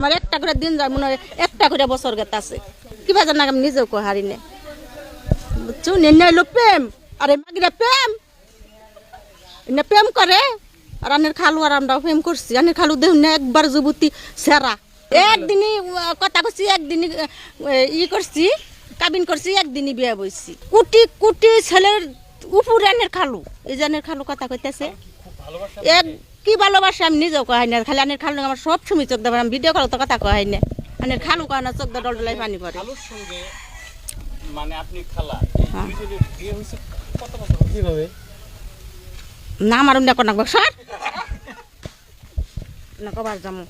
আমার একটা করে দিন যায় মনে হয় একটা করে বছর গেতে আছে কি বাজার না আমি নিজেও কই হারি না বুঝছো নেন এলো প্রেম আরে মাগিরা প্রেম না প্রেম করে আর আনের খালু আর আমরাও প্রেম করছি আনের খালু দেহ না একবার যুবতী সেরা একদিনই কথা কইছি একদিনই করছি কাবিন করছি একদিনই বিয়ে বইছি কোটি কোটি ছেলের উপরে আনের খালু এই জানের খালু কথা কইতেছে এক কি ভালোবাসা আমি নিজেও কই না খালি আনের খালু আমার সব সময় চোখ দেব আমি ভিডিও কল তো কথা কই না আনের খালু কয় না চোখ দা ডলডলাই পানি পড়ে খালুর সঙ্গে মানে আপনি খালা দুইজনের বিয়ে হইছে কত বছর কিভাবে না মারুম না কোন বছর না কবার যামু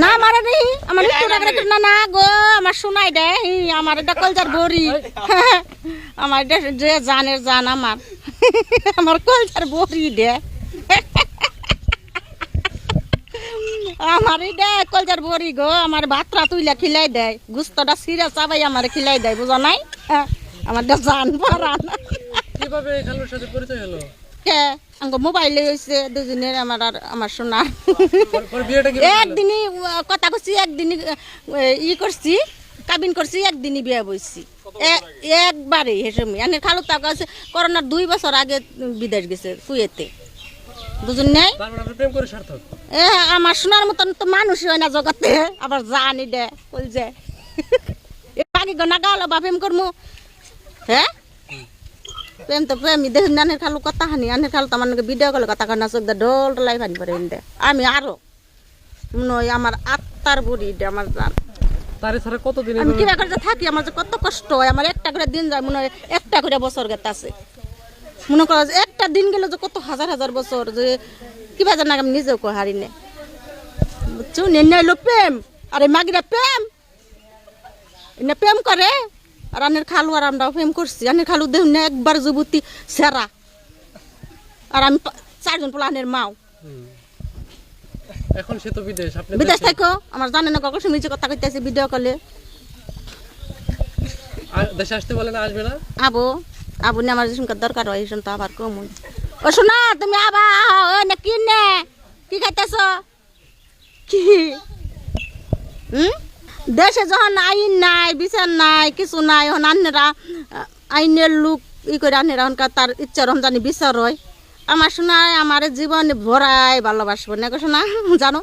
না মারে রে আমার একটু না না গো আমার শোনাই দে আমার এটা কলজার বড়ি আমার এটা যে জানের জান আমার কলজার বড়ি দে আমার এটা কলজার বড়ি গো আমার ভাতরা তুইলা খিলাই দেয় গুস্তটা সিরা চাবাই আমার খিলাই দেয় বুঝা নাই আমার এটা জান পরান কিভাবে খালুর সাথে পরিচয় হলো কে আঙ্গ মোবাইলে হইছে দুজনের আমার আর আমার সোনা বিয়েটা কি একদিনই কথা কইছি একদিনই করছি কাবিন করছি একদিনই বিয়ে বইছি একবারে হেসমি আনের খালু তাকে আছে করোনার 2 বছর আগে বিদেশ গেছে কুয়েতে বুঝুন নাই প্রেম করে সার্থক আমার সোনার মতন তো মানুষই হয় না জগতে আবার জানি দে কই যে বাকি গনা গাওয়ালা বা প্রেম করমু হ্যাঁ প্রেম তো প্রেম দেখুন আনের খালু কথা হানি আনের খালু তো আমার ভিডিও কলে কথা কয় না চোখ ডল ডলাই পানি পরে দে আমি আরো নয় আমার আত্মার বুড়ি দে আমার জান তারে ছাড়া কতদিন আমি কিবা করে থাকি আমার যে কত কষ্ট হয় আমার একটা করে দিন যায় মনে হয় একটা করে বছর গেতে আছে মনে করো একটা দিন গেলে যে কত হাজার হাজার বছর যে কি বাজার না আমি নিজেও কই হারি না বুঝছো নেন এলো প্রেম আরে মাগিরা প্রেম না প্রেম করে আর আনের খালু আর আমরাও প্রেম করছি আনের খালু দেহ না একবার যুবতী সেরা আর আমি 4 জন পোলানের মাও এখন সে তো বিদেশ আপনি বিদেশ থাকো আমার জানেন না কখন শুনেছি কথা কইতেছে ভিডিও কলে দেশে আসতে বলে না আসবে না আবো আবু না আমার যেসব দরকার হয় সেসব তো আবার কম ও শোনা তুমি আবা ও না কি নে কি খাইতেছ কি দেশে যখন আইন নাই বিচার নাই কিছু নাই এখন আন্নেরা আইনের লোক করে আন্নেরা তার ইচ্ছা রমজানি বিচার হয় আমার শোনায় আমার জীবন ভরাই ভালোবাসবো না শোনা জানো